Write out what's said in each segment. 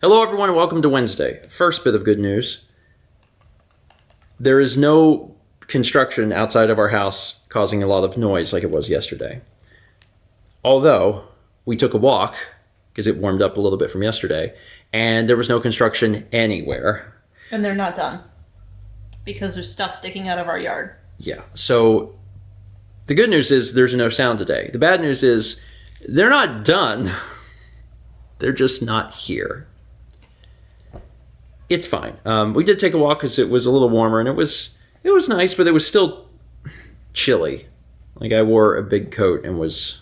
Hello everyone and welcome to Wednesday. First bit of good news. There is no construction outside of our house causing a lot of noise like it was yesterday. Although, we took a walk, because it warmed up a little bit from yesterday, and there was no construction anywhere. And they're not done. Because there's stuff sticking out of our yard. Yeah, so the good news is there's no sound today. The bad news is they're not done. They're just not here. It's fine. We did take a walk because it was a little warmer, and it was nice, but it was still chilly. Like I wore a big coat and was,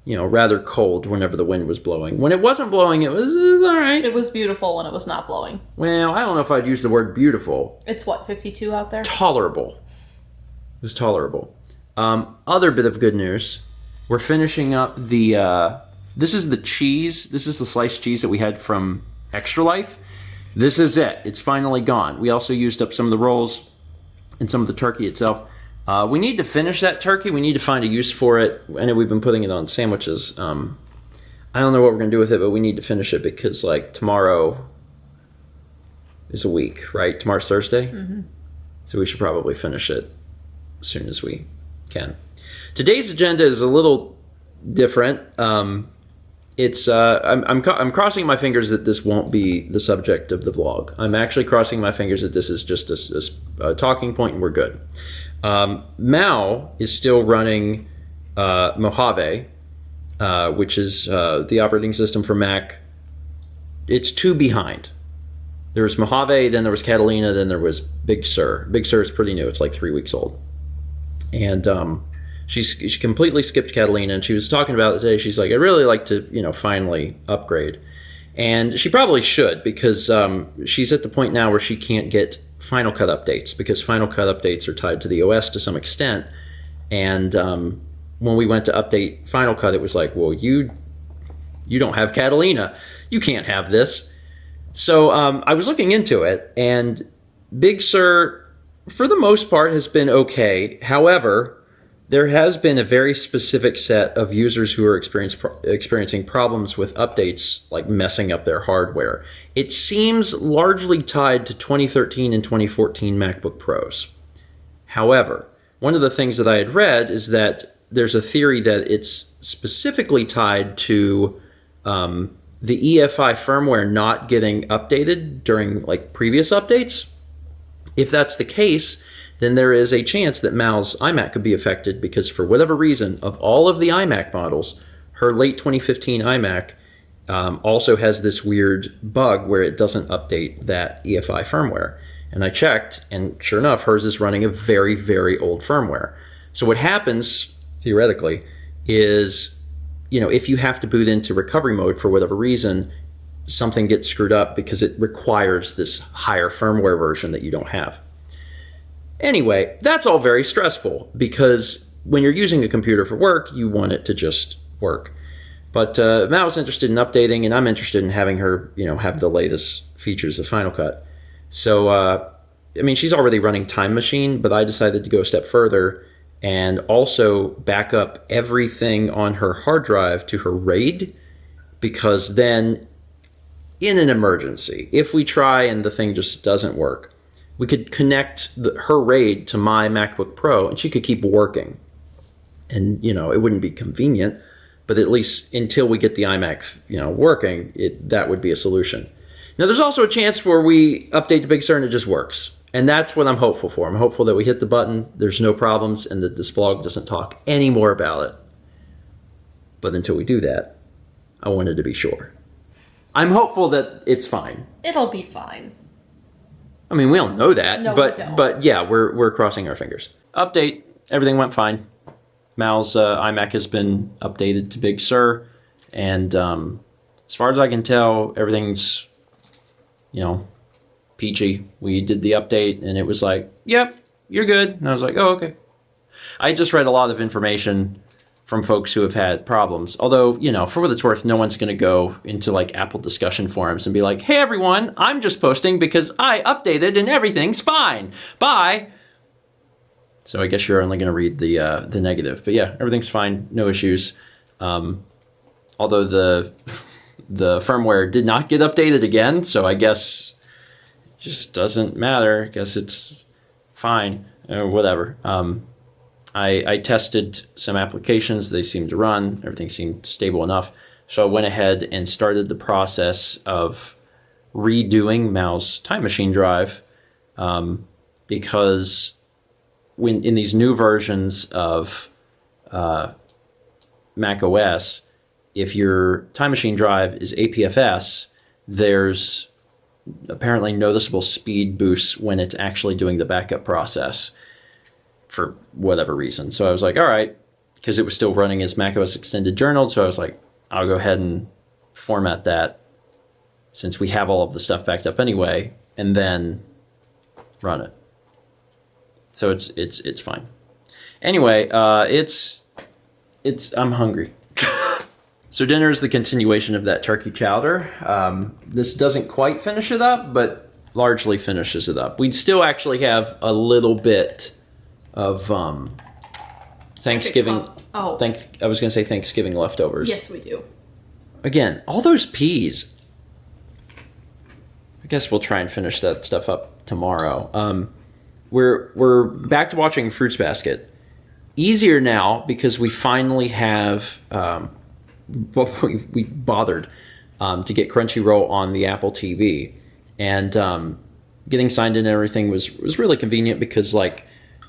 rather cold whenever the wind was blowing. When it wasn't blowing, it was all right. It was beautiful when it was not blowing. Well, I don't know if I'd use the word beautiful. It's what, 52 out there? Tolerable. It was tolerable. Other bit of good news. We're finishing up the, this is the cheese. This is the sliced cheese that we had from Extra Life. This is it. It's finally gone. We also used up some of the rolls and some of the turkey itself. We need to finish that turkey. We need to find a use for it. I know we've been putting it on sandwiches. I don't know what we're going to do with it, but we need to finish it because, tomorrow is a week, right? Tomorrow's Thursday? Mm-hmm. So we should probably finish it as soon as we can. Today's agenda is a little different. I'm crossing my fingers that this won't be the subject of the vlog. I'm actually crossing my fingers that this is just a talking point and we're good. Mal is still running Mojave, which is the operating system for Mac. It's 2 behind. There was Mojave, then there was Catalina, then there was Big Sur. Big Sur is pretty new. It's like 3 weeks old. And she completely skipped Catalina, and she was talking about it today. She's like, I'd really like to, finally upgrade. And she probably should, because she's at the point now where she can't get Final Cut updates, because Final Cut updates are tied to the OS to some extent. And when we went to update Final Cut, it was like, well, you don't have Catalina. You can't have this. So I was looking into it, and Big Sur, for the most part, has been okay. However, there has been a very specific set of users who are experiencing problems with updates, like messing up their hardware. It seems largely tied to 2013 and 2014 MacBook Pros. However, one of the things that I had read is that there's a theory that it's specifically tied to the EFI firmware not getting updated during previous updates. If that's the case, then there is a chance that Mal's iMac could be affected because for whatever reason, of all of the iMac models, her late 2015 iMac also has this weird bug where it doesn't update that EFI firmware. And I checked, and sure enough, hers is running a very, very old firmware. So what happens, theoretically, is, if you have to boot into recovery mode for whatever reason, something gets screwed up because it requires this higher firmware version that you don't have. Anyway, that's all very stressful because when you're using a computer for work, you want it to just work. But Mal's interested in updating, and I'm interested in having her, have the latest features of Final Cut. So, she's already running Time Machine, but I decided to go a step further and also back up everything on her hard drive to her RAID, because then, in an emergency, if we try and the thing just doesn't work, we could connect her RAID to my MacBook Pro, and she could keep working. And, it wouldn't be convenient, but at least until we get the iMac, working, that would be a solution. Now, there's also a chance where we update to Big Sur and it just works. And that's what I'm hopeful for. I'm hopeful that we hit the button, there's no problems, and that this vlog doesn't talk any more about it. But until we do that, I wanted to be sure. I'm hopeful that it's fine. It'll be fine. We don't know that, no, we don't. But yeah, we're crossing our fingers. Update, everything went fine. Mal's iMac has been updated to Big Sur, and as far as I can tell, everything's, peachy. We did the update, and it was like, yep, you're good. And I was like, oh, okay. I just read a lot of information from folks who have had problems. Although, for what it's worth, no one's going to go into Apple discussion forums and be like, hey everyone, I'm just posting because I updated and everything's fine. Bye. So I guess you're only going to read the negative. But yeah, everything's fine. No issues. Although the firmware did not get updated again, so I guess it just doesn't matter. I guess it's fine, or whatever. I tested some applications. They seemed to run. Everything seemed stable enough. So I went ahead and started the process of redoing Mal's Time Machine drive, because when in these new versions of Mac OS, if your Time Machine drive is APFS, there's apparently noticeable speed boosts when it's actually doing the backup process for whatever reason. So I was like, all right, because it was still running as macOS Extended Journal, so I was like, I'll go ahead and format that since we have all of the stuff backed up anyway, and then run it. So it's fine. Anyway, I'm hungry. So dinner is the continuation of that turkey chowder. This doesn't quite finish it up, but largely finishes it up. We'd still actually have a little bit of Thanksgiving. Oh. I was going to say Thanksgiving leftovers. Yes, we do. Again, all those peas. I guess we'll try and finish that stuff up tomorrow. We're back to watching Fruits Basket. Easier now because we finally have we bothered to get Crunchyroll on the Apple TV, and getting signed in and everything was really convenient because, like,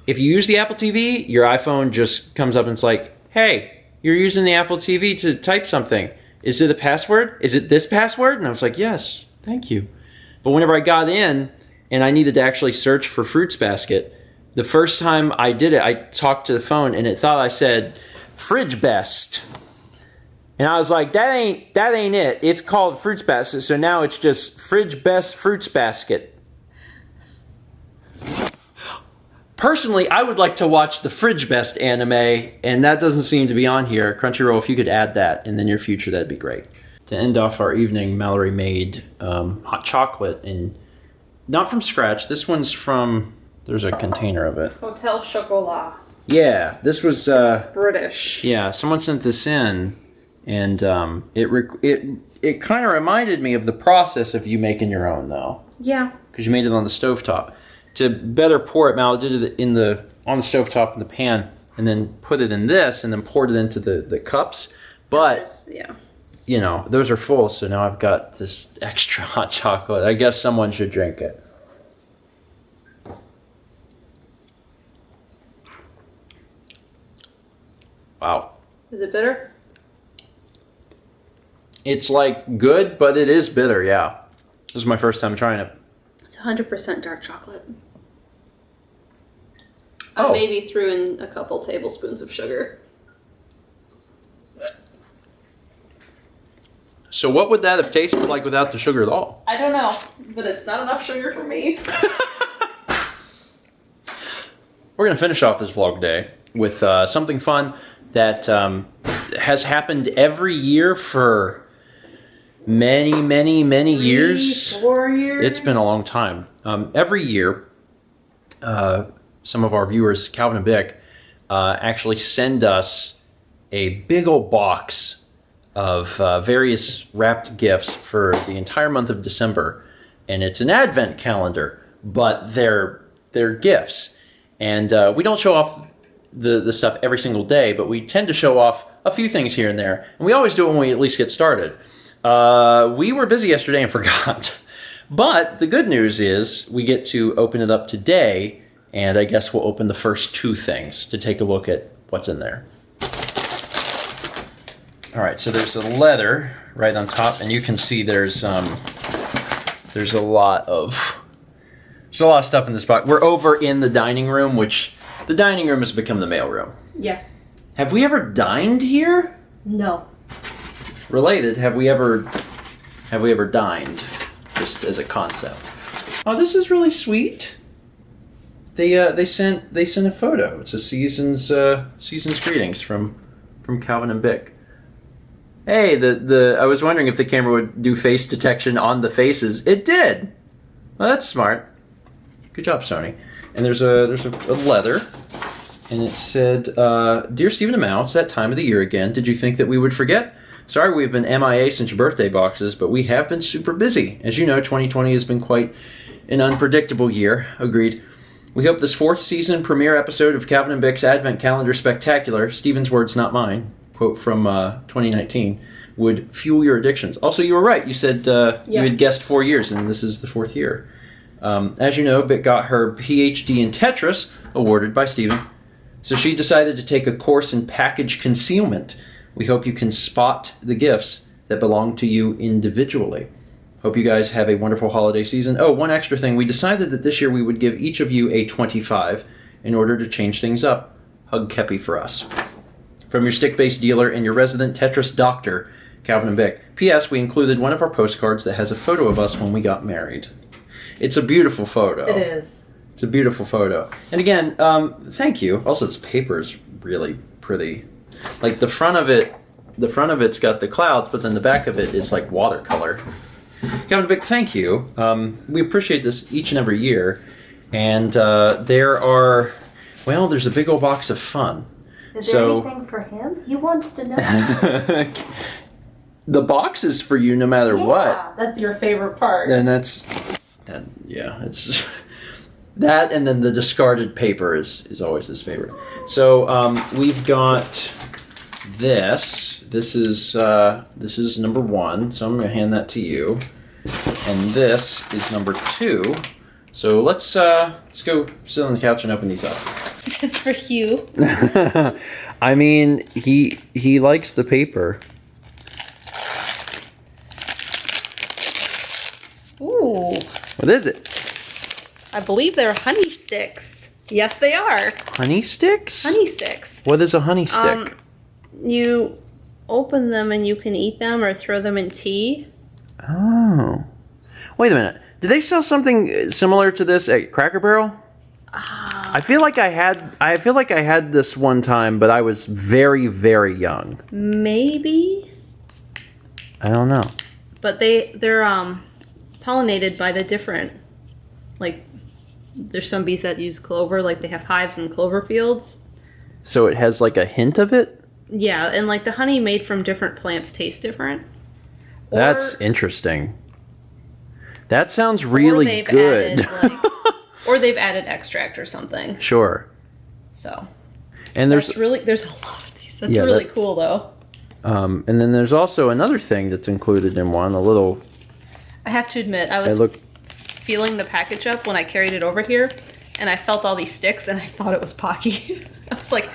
if you use the Apple TV, your iPhone just comes up and it's like, hey, you're using the Apple TV to type something. Is it a password? Is it this password? And I was like, yes, thank you. But whenever I got in and I needed to actually search for Fruits Basket, the first time I did it, I talked to the phone and it thought I said Fridge Best. And I was like, that ain't it. It's called Fruits Basket, so now it's just Fridge Best Fruits Basket. Personally, I would like to watch the Fridge Best anime, and that doesn't seem to be on here. Crunchyroll, if you could add that in the near future, that'd be great. To end off our evening, Mallory made hot chocolate, and not from scratch. This one's from, there's a container of it. Hotel Chocolat. Yeah, this was... British. Yeah, someone sent this in, and it kind of reminded me of the process of you making your own, though. Yeah. Because you made it on the stovetop. To better pour it, Mal did it on the stovetop in the pan, and then put it in this, and then poured it into the cups. But, yeah, you know, those are full, so now I've got this extra hot chocolate. I guess someone should drink it. Wow. Is it bitter? It's like good, but it is bitter, yeah. This is my first time trying it. It's 100% dark chocolate. Oh. I maybe threw in a couple tablespoons of sugar. So what would that have tasted like without the sugar at all? I don't know, but it's not enough sugar for me. We're going to finish off this vlog day with something fun that has happened every year for many years. 4 years? It's been a long time. Every year, some of our viewers, Calvin and Bich, actually send us a big old box of various wrapped gifts for the entire month of December. And it's an advent calendar, but they're gifts. And we don't show off the stuff every single day, but we tend to show off a few things here and there. And we always do it when we at least get started. We were busy yesterday and forgot. But the good news is we get to open it up today, and I guess we'll open the first two things to take a look at what's in there. All right, so there's a letter right on top, and you can see there's a lot of stuff in this box. We're over in the dining room, which the dining room has become the mail room. Yeah. Have we ever dined here? No. Related, have we ever dined, just as a concept? Oh, this is really sweet. They sent a photo. It's a season's greetings from Calvin and Bich. Hey, I was wondering if the camera would do face detection on the faces. It did. Well, that's smart. Good job, Sony. And there's a letter, and it said, "Dear Stephen and Mal, it's that time of the year again. Did you think that we would forget? Sorry we've been MIA since your birthday boxes, but we have been super busy. As you know, 2020 has been quite an unpredictable year. Agreed. We hope this 4th season premiere episode of Calvin and Bich's Advent Calendar Spectacular, Stephen's words, not mine, quote from 2019, would fuel your addictions. Also, you were right. You said you had guessed 4 years, and this is the 4th year. As you know, Bich got her PhD in Tetris awarded by Stephen. So she decided to take a course in package concealment. We hope you can spot the gifts that belong to you individually. Hope you guys have a wonderful holiday season. Oh, one extra thing. We decided that this year we would give each of you a 25 in order to change things up. Hug Kepi for us. From your stick-based dealer and your resident Tetris doctor, Calvin and Bich. P.S. We included one of our postcards that has a photo of us when we got married. It's a beautiful photo. It is. It's a beautiful photo. And again, thank you. Also, its paper is really pretty. Like the front of it's got the clouds, but then the back of it is like watercolor. Calvin Bich, thank you. We appreciate this each and every year. And there's a big old box of fun. Is there anything for him? He wants to know. The box is for you no matter what. That's your favorite part. And it's that, and then the discarded paper is always his favorite. So we've got this. This is number 1. So I'm going to hand that to you, and this is number 2. So let's go sit on the couch and open these up. This is for you. I mean, he likes the paper. Ooh. What is it? I believe they're honey sticks. Yes, they are. Honey sticks? Honey sticks. What is a honey stick? You open them and you can eat them or throw them in tea. Oh. Wait a minute. Did they sell something similar to this at Cracker Barrel? I feel like I had this one time, but I was very, very young. Maybe. I don't know. But they're pollinated by the different, like, there's some bees that use clover, like they have hives in clover fields. So it has like a hint of it? Yeah, and like the honey made from different plants tastes different. That's interesting. That sounds really good. Or they've added extract or something. Sure. So. And there's a lot of these. That's really cool though. And then there's also another thing that's included in one, a little. I have to admit, I was feeling the package up when I carried it over here, and I felt all these sticks, and I thought it was Pocky. I was like,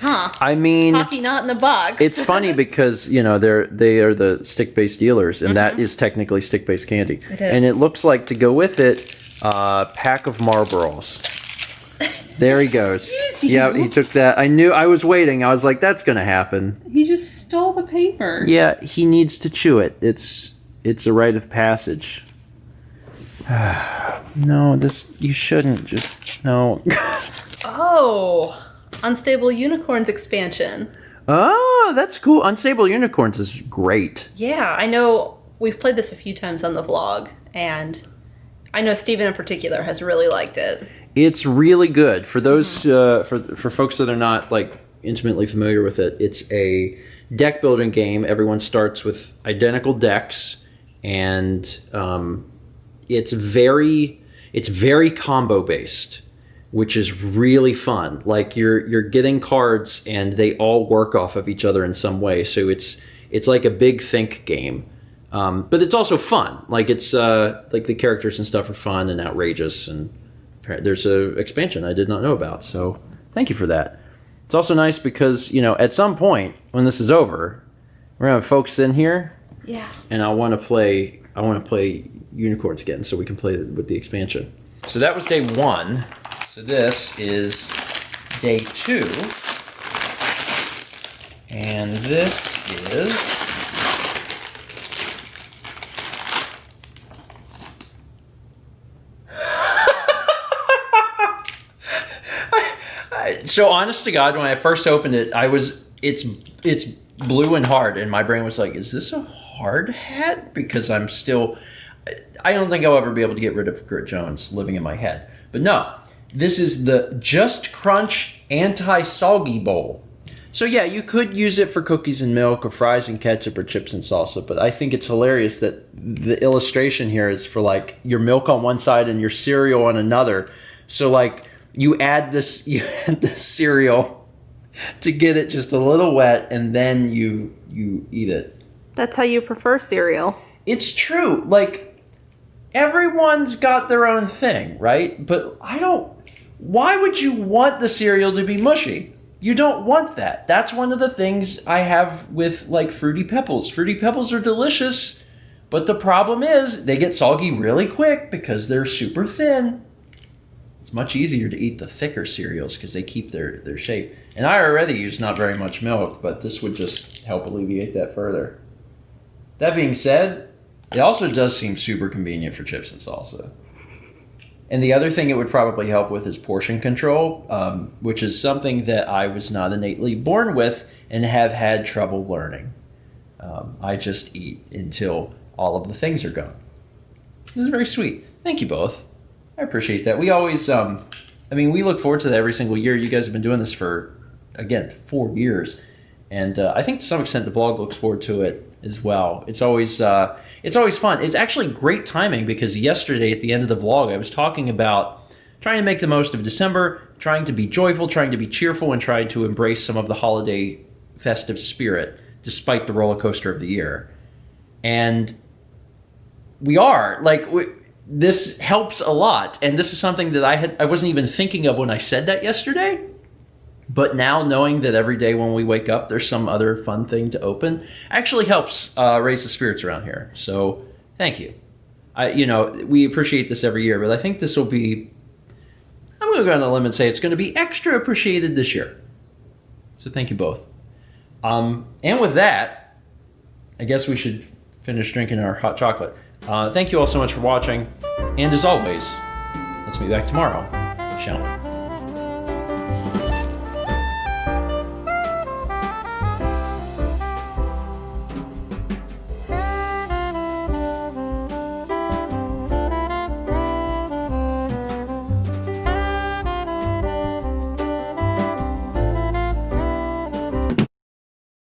huh. I mean, Pocky not in the box. It's funny because, you know, they are the stick-based dealers, and that is technically stick-based candy. It is. And it looks like, to go with it, a pack of Marlboros. There he goes. Yeah, he took that. I was waiting. I was like, that's going to happen. He just stole the paper. Yeah, he needs to chew it. It's a rite of passage. No, you shouldn't just, no. Oh, Unstable Unicorns expansion. Oh, that's cool. Unstable Unicorns is great. Yeah, I know we've played this a few times on the vlog, and I know Steven in particular has really liked it. It's really good. For those, for folks that are not like intimately familiar with it, it's a deck building game. Everyone starts with identical decks, and it's very combo based, which is really fun. Like you're getting cards, and they all work off of each other in some way. So it's like a big think game, but it's also fun. Like it's like the characters and stuff are fun and outrageous, and there's a expansion I did not know about. So thank you for that. It's also nice because, you know, at some point when this is over, we're gonna have folks in here. Yeah. And I want to play Unicorns again, so we can play with the expansion. So that was day 1. So this is day 2. And this is so honest to God, when I first opened it, it's blue and hard, and my brain was like, is this a hard hat? Because I don't think I'll ever be able to get rid of Grit Jones living in my head. But no, this is the Just Crunch AntiSoggy Bowl. So yeah, you could use it for cookies and milk or fries and ketchup or chips and salsa, but I think it's hilarious that the illustration here is for like your milk on one side and your cereal on another. So like you add this cereal to get it just a little wet, and then you eat it. That's how you prefer cereal. It's true. Like everyone's got their own thing, right? But why would you want the cereal to be mushy? You don't want that. That's one of the things I have with like Fruity Pebbles. Fruity Pebbles are delicious, but the problem is they get soggy really quick because they're super thin. It's much easier to eat the thicker cereals because they keep their shape. And I already use not very much milk, but this would just help alleviate that further. That being said, it also does seem super convenient for chips and salsa. And the other thing it would probably help with is portion control, which is something that I was not innately born with and have had trouble learning. I just eat until all of the things are gone. This is very sweet. Thank you both. I appreciate that. We always, we look forward to that every single year. You guys have been doing this for, again, 4 years. And I think to some extent the blog looks forward to it as well. It's always fun. It's actually great timing because yesterday at the end of the vlog, I was talking about trying to make the most of December, trying to be joyful, trying to be cheerful, and trying to embrace some of the holiday festive spirit despite the roller coaster of the year. And we are. This helps a lot. And this is something that I wasn't even thinking of when I said that yesterday. But now knowing that every day when we wake up, there's some other fun thing to open, actually helps raise the spirits around here. So thank you. We appreciate this every year, but I think this will be, I'm going to go on a limb and say it's going to be extra appreciated this year. So thank you both. And with that, I guess we should finish drinking our hot chocolate. Thank you all so much for watching. And as always, let's meet back tomorrow, shall we?